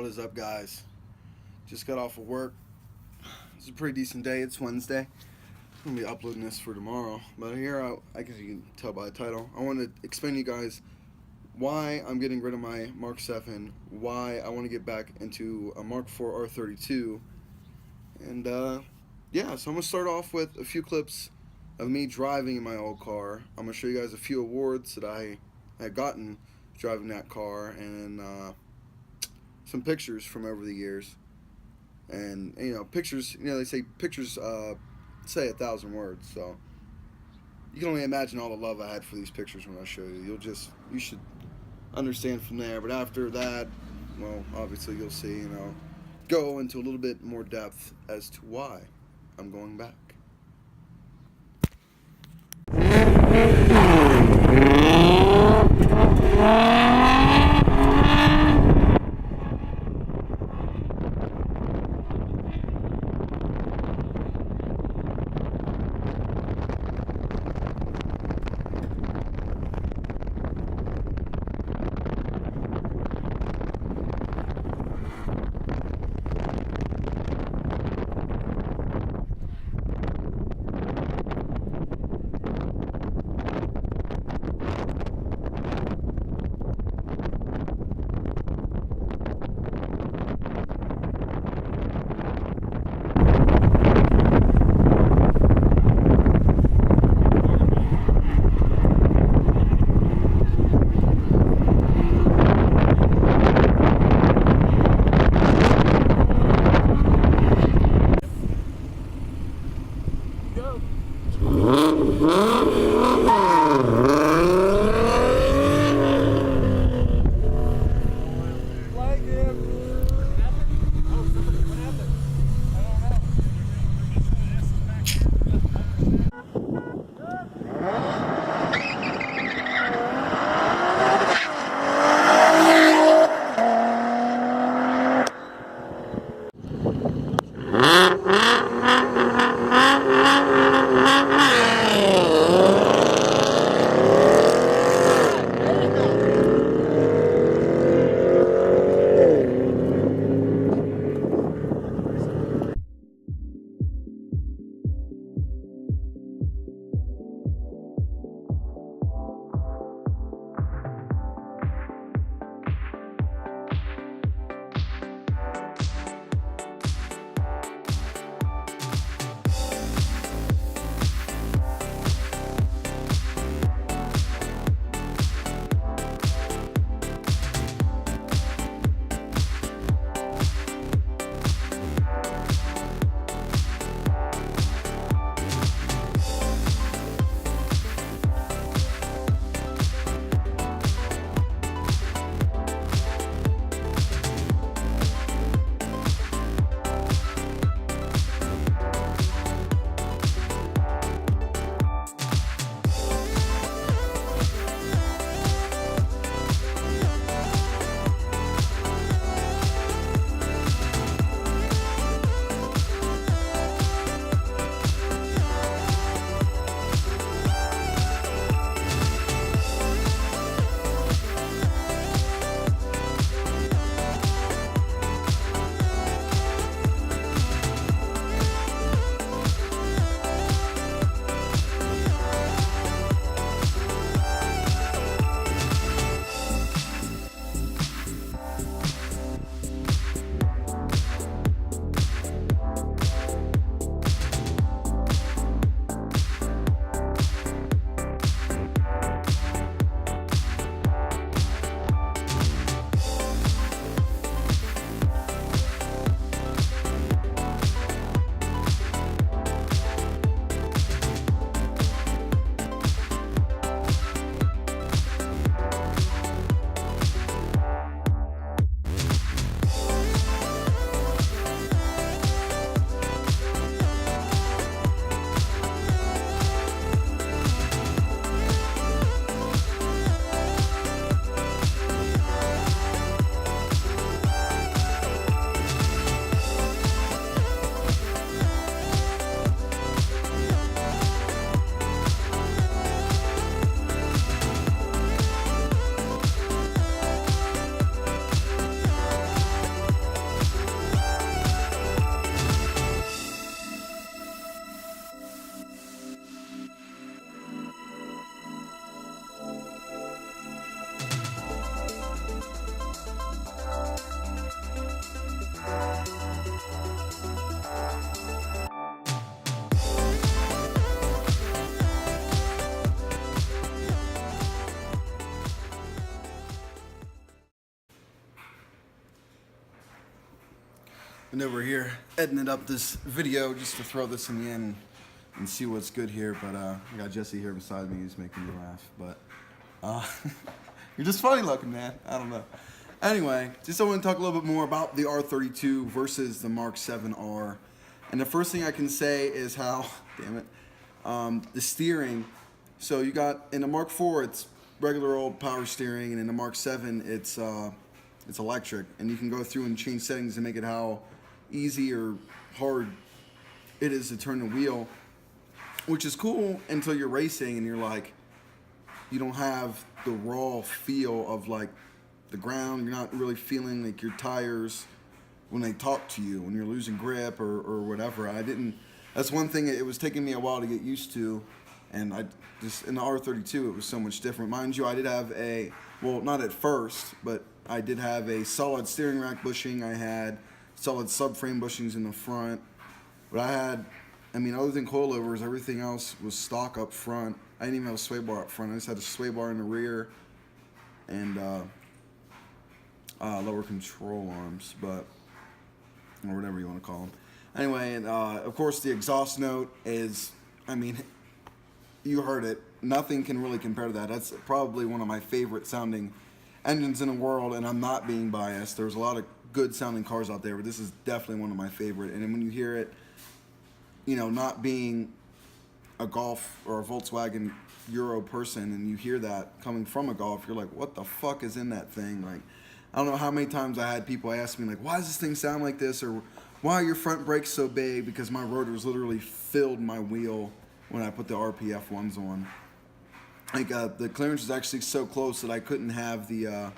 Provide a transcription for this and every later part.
What is up, guys? Just got off of work. It's a pretty decent day. It's Wednesday. I'm going to be uploading this for tomorrow. But here, I guess you can tell by the title, I want to explain to you guys why I'm getting rid of my Mark 7, why I want to get back into a Mark 4 R32. And, yeah, so I'm going to start off with a few clips of me driving in my old car. I'm going to show you guys a few awards that I had gotten driving that car, and some pictures from over the years. And pictures, they say pictures say 1,000 words, so you can only imagine all the love I had for these pictures when I show you. You should understand from there. But after that, well, obviously you'll see, go into a little bit more depth as to why I'm going back. And over here, editing up this video just to throw this in the end and see what's good here. But I got Jesse here beside me, who's making me laugh. But you're just funny looking, man. I don't know. Anyway, just I want to talk a little bit more about the R32 versus the Mark 7R. And the first thing I can say is how, damn it, the steering. So you got in the Mark 4, it's regular old power steering, and in the Mark 7, it's electric, and you can go through and change settings and make it how easy or hard it is to turn the wheel, which is cool until you're racing and you're like, you don't have the raw feel of like the ground. You're not really feeling like your tires when they talk to you, when you're losing grip or whatever. That's one thing, it was taking me a while to get used to, and I just, in the R32, it was so much different. Mind you, I did have well, not at first, but I did have a solid steering rack bushing. I had solid subframe bushings in the front. But other than coilovers, everything else was stock up front. I didn't even have a sway bar up front. I just had a sway bar in the rear and lower control arms, or whatever you want to call them. Anyway, and of course the exhaust note is, you heard it. Nothing can really compare to that. That's probably one of my favorite sounding engines in the world, and I'm not being biased. There's a lot of good sounding cars out there, but this is definitely one of my favorite. And then when you hear it, not being a Golf or a Volkswagen Euro person, and you hear that coming from a Golf, you're like, what the fuck is in that thing? Like, I don't know how many times I had people ask me, like, why does this thing sound like this? Or why are your front brakes so big? Because my rotors literally filled my wheel when I put the RPF ones on. Like, the clearance was actually so close that I couldn't have the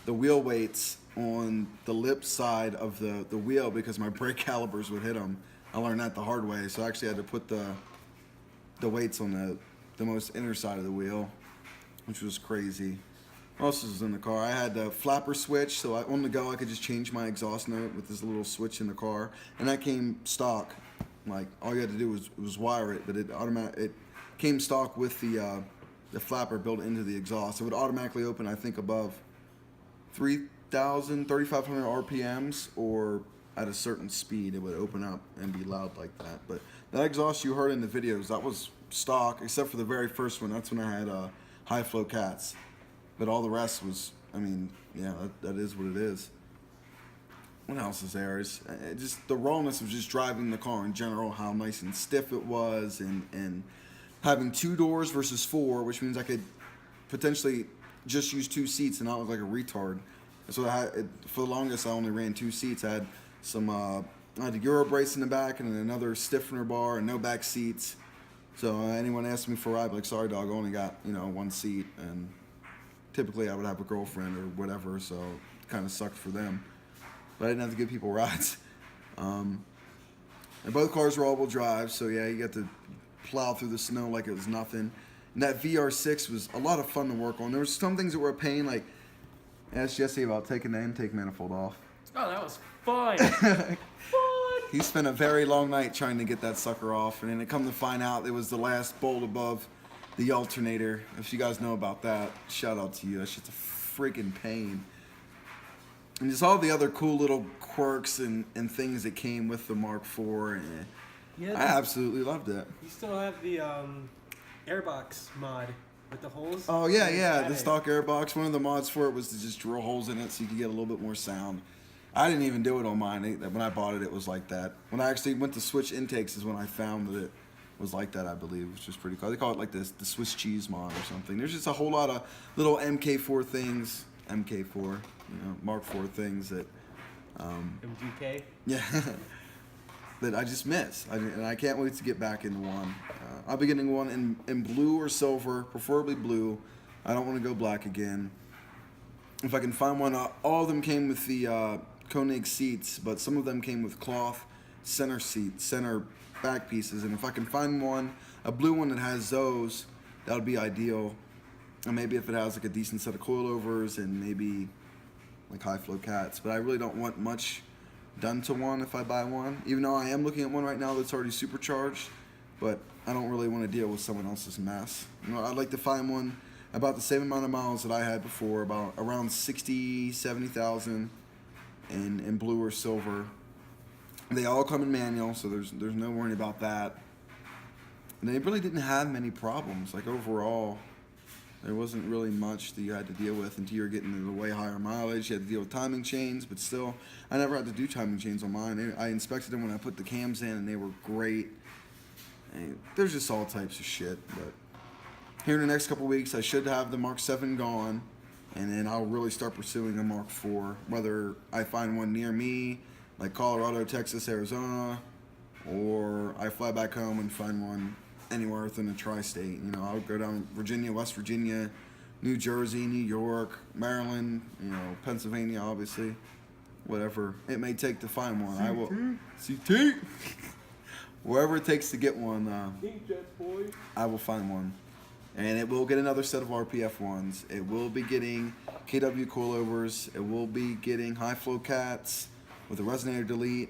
wheel weights on the lip side of the wheel because my brake calipers would hit them. I learned that the hard way, so I actually had to put the weights on the most inner side of the wheel, which was crazy. What else was in the car? I had the flapper switch, so on the go I could just change my exhaust note with this little switch in the car, and that came stock. Like, all you had to do was wire it, but it came stock with the flapper built into the exhaust. It would automatically open, I think, above 3,500 RPMs, or at a certain speed it would open up and be loud like that. But that exhaust you heard in the videos, that was stock, except for the very first one. That's when I had high flow cats. But all the rest was, that is what it is. What else is there? It's just the rawness of just driving the car in general, how nice and stiff it was, and having 2 doors versus 4, which means I could potentially just use 2 seats and not look like a retard. So for the longest, I only ran 2 seats. I had I had a Euro brace in the back and another stiffener bar and no back seats. So anyone asked me for a ride, I'd be like, sorry dog, I only got 1 seat. And typically I would have a girlfriend or whatever, so it kind of sucked for them. But I didn't have to give people rides. And both cars were all-wheel drive, so yeah, you got to plow through the snow like it was nothing. And that VR6 was a lot of fun to work on. There were some things that were a pain, like I asked Jesse about taking the intake manifold off. Oh, that was fun. Fun. He spent a very long night trying to get that sucker off, and then it come to find out it was the last bolt above the alternator. If you guys know about that, shout out to you. That's just a freaking pain. And just all the other cool little quirks and things that came with the Mark IV. Yeah, I absolutely loved it. You still have the airbox mod with the holes? Oh, yeah. The stock airbox. One of the mods for it was to just drill holes in it so you could get a little bit more sound. I didn't even do it on mine. When I bought it, it was like that. When I actually went to switch intakes is when I found that it was like that, I believe, which was pretty cool. They call it like the Swiss cheese mod or something. There's just a whole lot of little MK4 things, MK4, Mark IV things that... MGK? Yeah. that I just miss. And I can't wait to get back into one. I'll be getting one in blue or silver, preferably blue. I don't want to go black again. If I can find one, all of them came with the Koenig seats, but some of them came with cloth center back pieces. And if I can find one, a blue one that has those, that would be ideal. And maybe if it has like a decent set of coilovers and maybe like high flow cats. But I really don't want much done to one if I buy one, even though I am looking at one right now that's already supercharged, but I don't really want to deal with someone else's mess. I'd like to find one about the same amount of miles that I had before, about around 60, 70,000 in blue or silver, They all come in manual, so there's no worry about that. And they really didn't have many problems. Like overall, there wasn't really much that you had to deal with until you're getting to the way higher mileage. You had to deal with timing chains, but still, I never had to do timing chains on mine. I inspected them when I put the cams in, and they were great. And there's just all types of shit. But here in the next couple weeks, I should have the Mark 7 gone, and then I'll really start pursuing a Mark 4. Whether I find one near me, like Colorado, Texas, Arizona, or I fly back home and find one anywhere within the tri-state. You know, I'll go down Virginia, West Virginia, New Jersey, New York, Maryland, you know, Pennsylvania, obviously. Whatever it may take to find one, I will. CT. Wherever it takes to get one, I will find one. And it will get another set of RPF ones. It will be getting KW coilovers. It will be getting high flow cats with a resonator delete.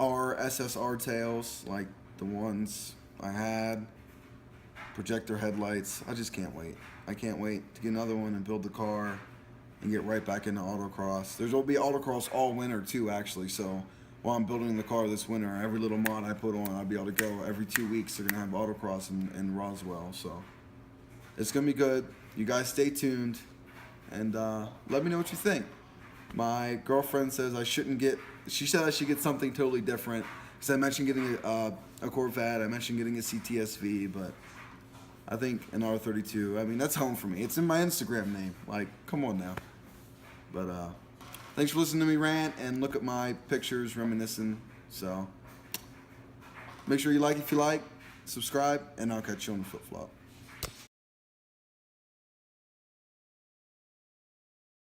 SSR tails like the ones I had. Projector headlights. I just can't wait. I can't wait to get another one and build the car and get right back into autocross. There'll be autocross all winter too, actually. So while I'm building the car this winter, every little mod I put on, I'll be able to go every 2 weeks. They're gonna have autocross in Roswell, so it's gonna be good. You guys stay tuned and let me know what you think. My girlfriend says I shouldn't get. She said I should get something totally different because I mentioned getting a Corvette. I mentioned getting a CTSV, but I think an R32. I mean, that's home for me. It's in my Instagram name. Like, come on now. But thanks for listening to me rant and look at my pictures reminiscing. So make sure you like if you like, subscribe, and I'll catch you on the flip flop.